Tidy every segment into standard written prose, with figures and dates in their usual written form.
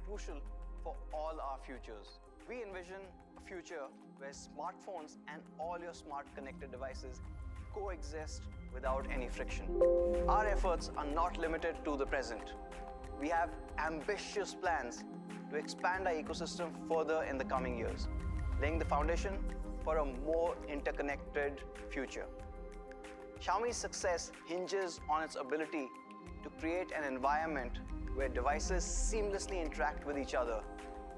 crucial for all our futures. We envision a future where smartphones and all your smart connected devices coexist without any friction. Our efforts are not limited to the present. We have ambitious plans to expand our ecosystem further in the coming years, laying the foundation for a more interconnected future. Xiaomi's success hinges on its ability to create an environment where devices seamlessly interact with each other.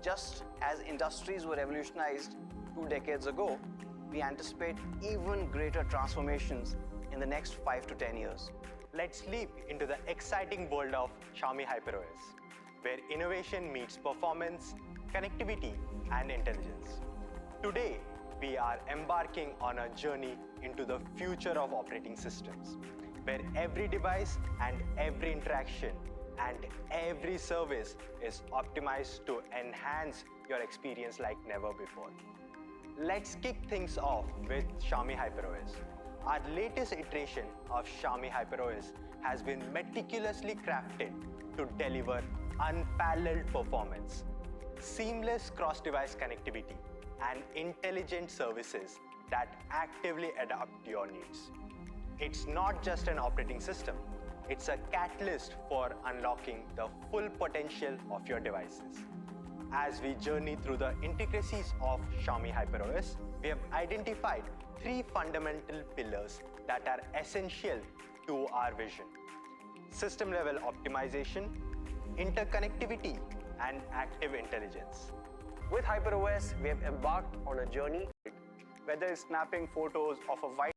Just as industries were revolutionized 2 decades ago, we anticipate even greater transformations in the next 5 to 10 years. Let's leap into the exciting world of Xiaomi HyperOS, where innovation meets performance, connectivity, and intelligence. Today, we are embarking on a journey into the future of operating systems, where every device and every interaction and every service is optimized to enhance your experience like never before. Let's kick things off with Xiaomi HyperOS. Our latest iteration of Xiaomi HyperOS has been meticulously crafted to deliver unparalleled performance, seamless cross-device connectivity, and intelligent services that actively adapt to your needs. It's not just an operating system, it's a catalyst for unlocking the full potential of your devices. As we journey through the intricacies of Xiaomi HyperOS, we have identified 3 fundamental pillars that are essential to our vision: system-level optimization, interconnectivity, and active intelligence. With HyperOS, we have embarked on a journey, whether it's snapping photos of a white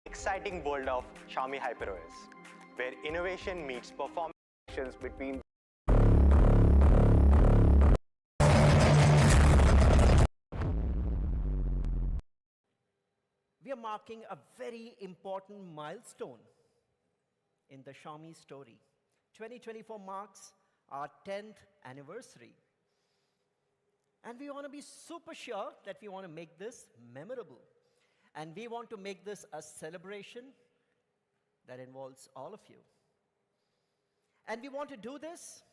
Exciting world of Xiaomi HyperOS, where innovation meets performance between We are marking a very important milestone in the Xiaomi story. 2024 marks our 10th anniversary. And we want to be super sure that we want to make this memorable. And we want to make this a celebration that involves all of you. And we want to do this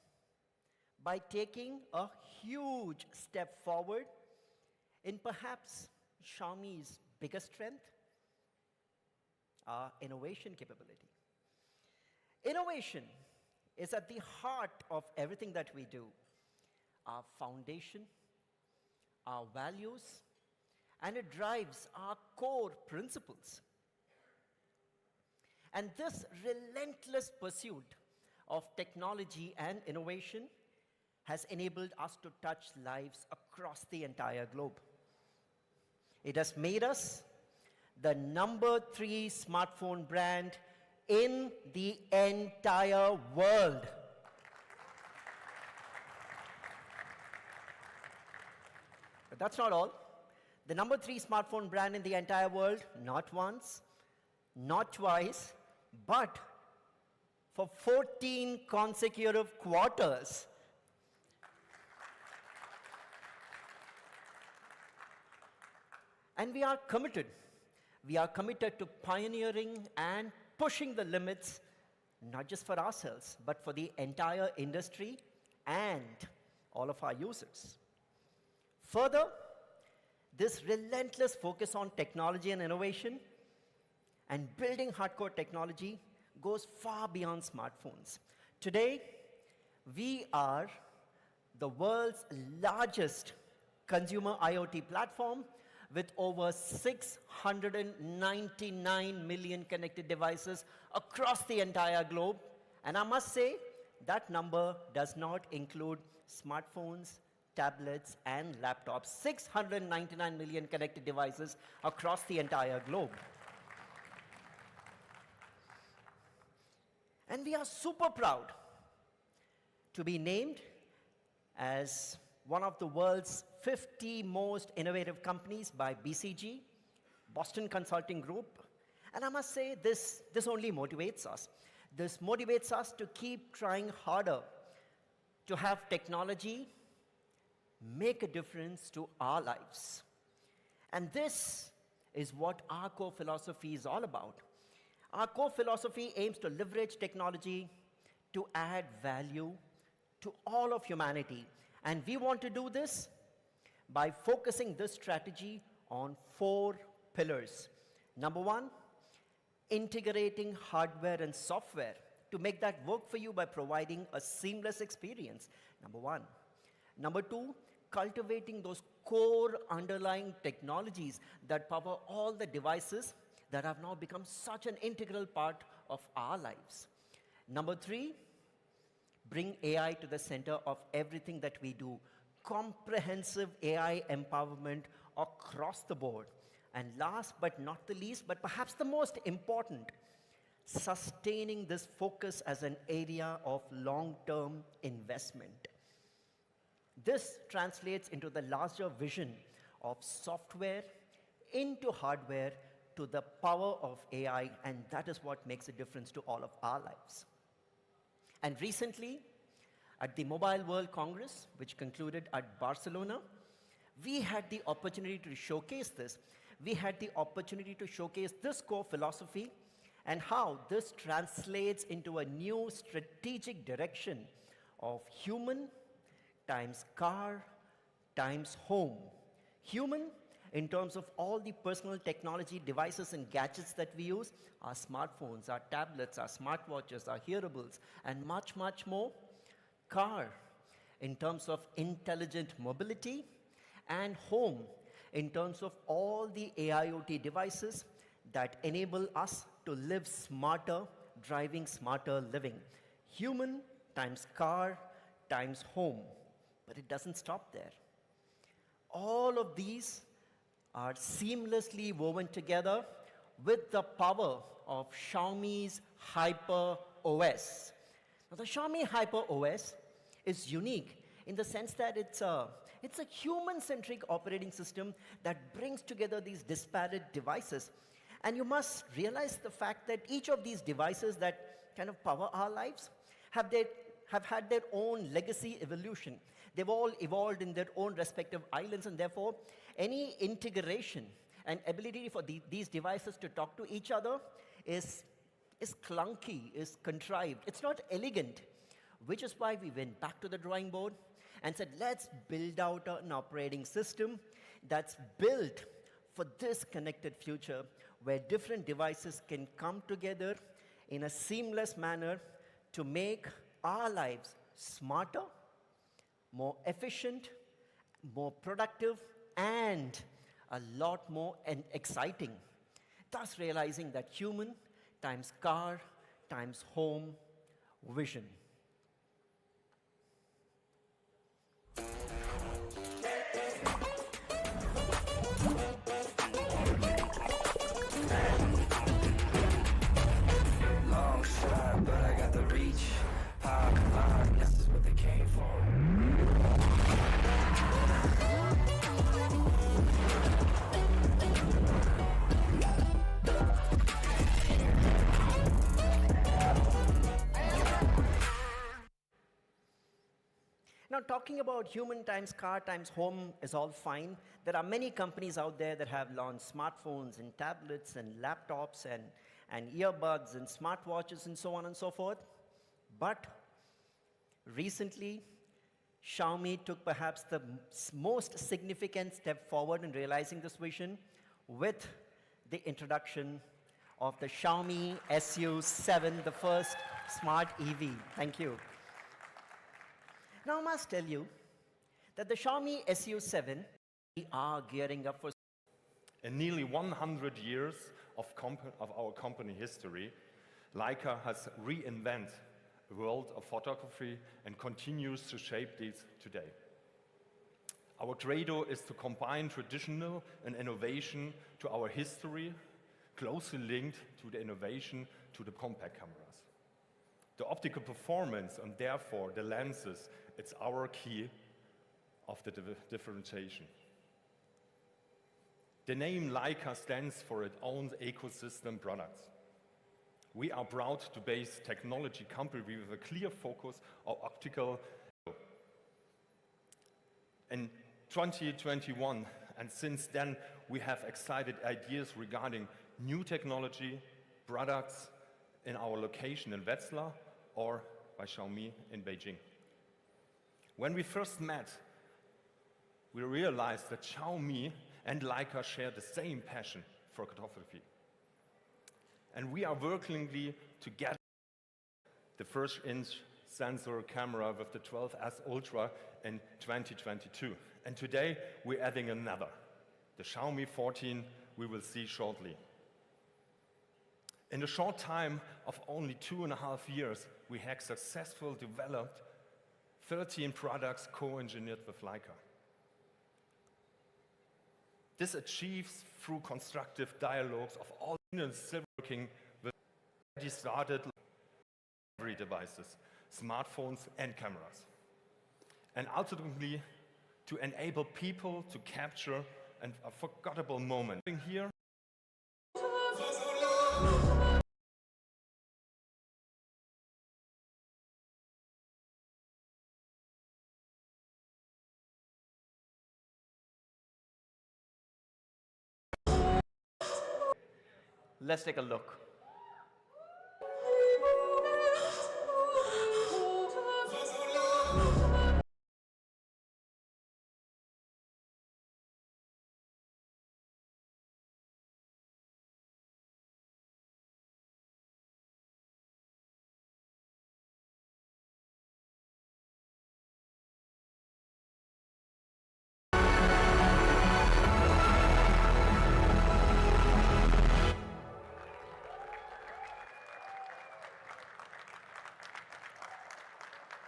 by taking a huge step forward in perhaps Xiaomi's biggest strength, our innovation capability. Innovation is at the heart of everything that we do. Our foundation, our values, and it drives our core principles. And this relentless pursuit of technology and innovation has enabled us to touch lives across the entire globe. It has made us the #3 smartphone brand in the entire world. But that's not all. The #3 smartphone brand in the entire world, not once, not twice, but for 14 consecutive quarters. And we are committed. We are committed to pioneering and pushing the limits, not just for ourselves, but for the entire industry and all of our users. Further, this relentless focus on technology and innovation and building hardcore technology goes far beyond smartphones. Today, we are the world's largest consumer IoT platform with over 699 million connected devices across the entire globe. And I must say, that number does not include smartphones, tablets, and laptops. 699 million connected devices across the entire globe. And we are super proud to be named as one of the world's 50 most innovative companies by BCG, Boston Consulting Group. And I must say, this only motivates us. This motivates us to keep trying harder to have technology make a difference to our lives. And this is what our core philosophy is all about. Our core philosophy aims to leverage technology to add value to all of humanity. And we want to do this by focusing this strategy on 4 pillars. Number 1, integrating hardware and software to make that work for you by providing a seamless experience. Number 1. Number 2, cultivating those core underlying technologies that power all the devices that have now become such an integral part of our lives. Number 3, bring AI to the center of everything that we do. Comprehensive AI empowerment across the board. And last but not the least, but perhaps the most important, sustaining this focus as an area of long-term investment. This translates into the larger vision of software into hardware to the power of AI, and that is what makes a difference to all of our lives. And recently, at the Mobile World Congress, which concluded at Barcelona, we had the opportunity to showcase this. We had the opportunity to showcase this core philosophy and how this translates into a new strategic direction of human times car times home. Human in terms of all the personal technology devices and gadgets that we use, our smartphones, our tablets, our smartwatches, our hearables, and much, much more. Car in terms of intelligent mobility, and home in terms of all the AIoT devices that enable us to live smarter, driving smarter living. Human times car times home. But it doesn't stop there. All of these are seamlessly woven together with the power of Xiaomi's HyperOS. Now, the Xiaomi HyperOS is unique in the sense that it's a human-centric operating system that brings together these disparate devices. And you must realize the fact that each of these devices that kind of power our lives have had their own legacy evolution. They've all evolved in their own respective islands, and therefore, any integration and ability for these devices to talk to each other is clunky, is contrived. It's not elegant, which is why we went back to the drawing board and said, let's build out an operating system that's built for this connected future where different devices can come together in a seamless manner to make our lives smarter, more efficient, more productive, and a lot more exciting. Thus realizing that human times car times home vision. Long shot, but I got the reach. Pop, lock, this is what they came for. Now, talking about human times car times home is all fine. There are many companies out there that have launched smartphones and tablets and laptops and earbuds and smartwatches and so on and so forth. But recently, Xiaomi took perhaps the most significant step forward in realizing this vision with the introduction of the Xiaomi SU7, the first smart EV. Thank you. Now I must tell you that the Xiaomi SU7, we are gearing up for. In nearly 100 years of our company history, Leica has reinvented the world of photography and continues to shape this today. Our credo is to combine traditional and innovation to our history, closely linked to the innovation to the compact cameras. The optical performance and therefore the lenses, it's our key of the differentiation. The name Leica stands for its own ecosystem products. We are proud to base technology company with a clear focus on optical. In 2021, and since then, we have excited ideas regarding new technology, products in our location in Wetzlar or by Xiaomi in Beijing. When we first met, we realized that Xiaomi and Leica share the same passion for photography. And we are working to get the first-inch sensor camera with the 12S Ultra in 2022. And today, we're adding another, the Xiaomi 14 we will see shortly. In a short time of only 2.5 years, we have successfully developed 13 products co-engineered with Leica. This achieves through constructive dialogues of all still working with already started devices, smartphones and cameras. And ultimately, to enable people to capture an unforgettable moment. Here, Let's take a look.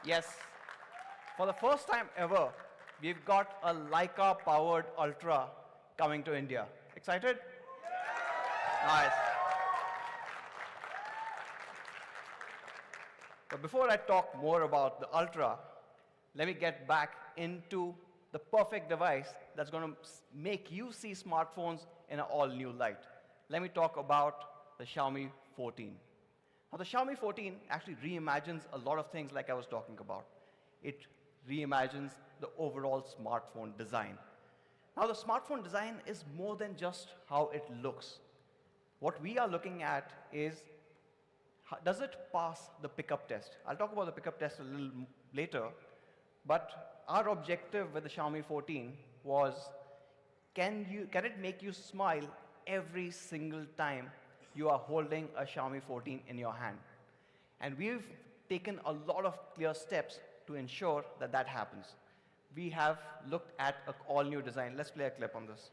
Yes, for the first time ever, we've got a Leica-powered Ultra coming to India. Excited? Nice. But before I talk more about the Ultra, let me get back into the perfect device that's going to make you see smartphones in an all-new light. Let me talk about the Xiaomi 14. Now, the Xiaomi 14 actually reimagines a lot of things like I was talking about. It reimagines the overall smartphone design. Now, the smartphone design is more than just how it looks. What we are looking at is, does it pass the pickup test? I'll talk about the pickup test a little later, but our objective with the Xiaomi 14 was, can it make you smile every single time you are holding a Xiaomi 14 in your hand? And we've taken a lot of clear steps to ensure that that happens. We have looked at an all-new design. Let's play a clip on this.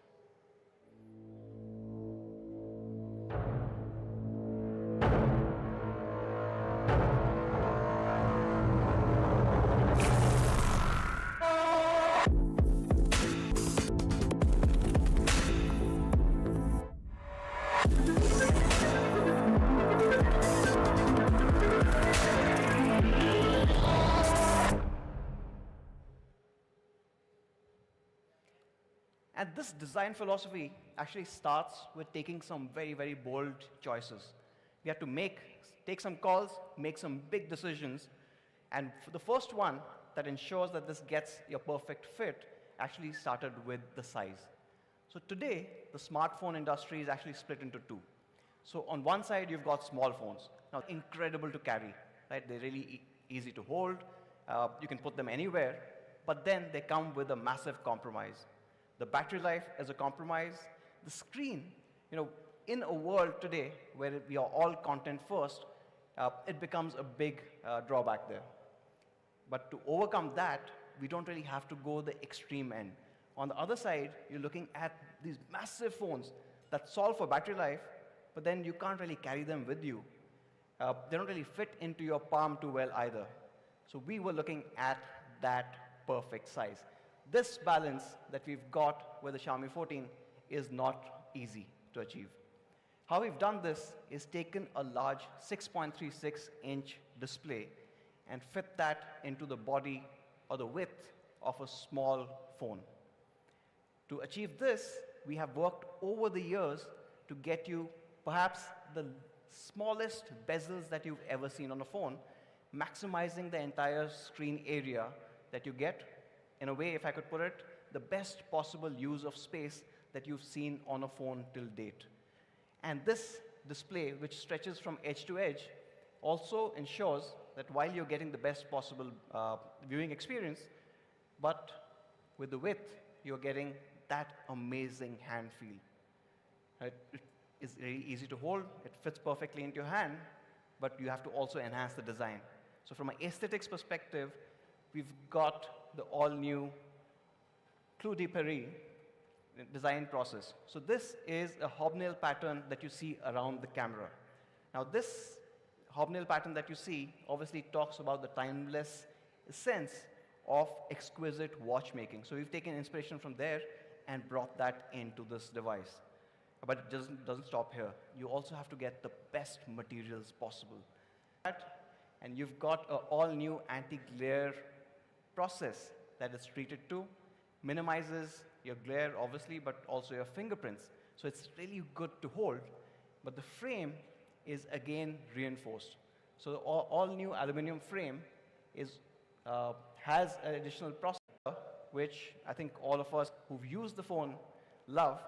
And this design philosophy actually starts with taking some very, very bold choices. We have to take some calls, make some big decisions, and for the first one that ensures that this gets your perfect fit actually started with the size. So today, the smartphone industry is actually split into two. So on one side, you've got small phones. Now, incredible to carry, right? They're really easy to hold. You can put them anywhere, but then they come with a massive compromise. The battery life is a compromise. The screen, in a world today where we are all content first, it becomes a big drawback there. But to overcome that, we don't really have to go the extreme end. On the other side, you're looking at these massive phones that solve for battery life, but then you can't really carry them with you. They don't really fit into your palm too well either. So we were looking at that perfect size. This balance that we've got with the Xiaomi 14 is not easy to achieve. How we've done this is taken a large 6.36-inch display and fit that into the body or the width of a small phone. To achieve this, we have worked over the years to get you perhaps the smallest bezels that you've ever seen on a phone, maximizing the entire screen area that you get. In a way, if I could put it, the best possible use of space that you've seen on a phone till date. And this display, which stretches from edge to edge, also ensures that while you're getting the best possible viewing experience, but with the width, you're getting that amazing hand feel. It is very easy to hold, it fits perfectly into your hand, but you have to also enhance the design. So from an aesthetics perspective, we've got the all-new Clou de Paris design process. So this is a hobnail pattern that you see around the camera. Now this hobnail pattern that you see obviously talks about the timeless sense of exquisite watchmaking. So we've taken inspiration from there and brought that into this device. But it doesn't stop here. You also have to get the best materials possible. And you've got an all-new anti-glare process that is treated to, minimizes your glare, obviously, but also your fingerprints. So it's really good to hold, but the frame is again reinforced. So the all-new aluminum frame has an additional processor, which I think all of us who've used the phone love,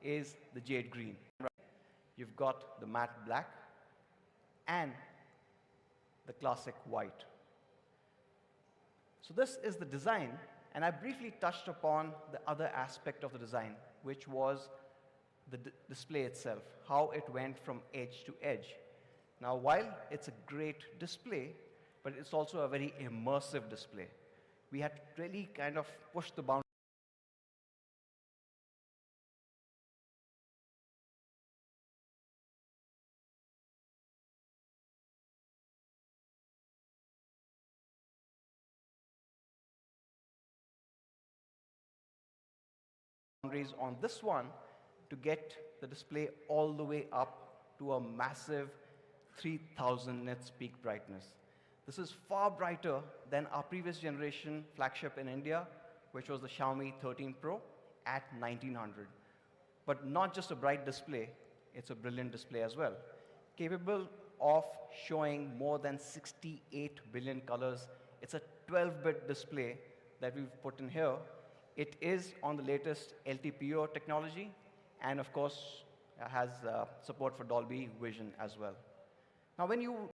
is the jade green. You've got the matte black and the classic white. So this is the design, and I briefly touched upon the other aspect of the design, which was the display itself, how it went from edge to edge. Now, while it's a great display, but it's also a very immersive display. We had to really kind of push the boundaries. On this one to get the display all the way up to a massive 3000 nits peak brightness. This is far brighter than our previous generation flagship in India, which was the Xiaomi 13 Pro at 1900. But not just a bright display, it's a brilliant display as well. Capable of showing more than 68 billion colors. It's a 12-bit display that we've put in here. It is on the latest LTPO technology, and of course, has support for Dolby Vision as well. Now, when you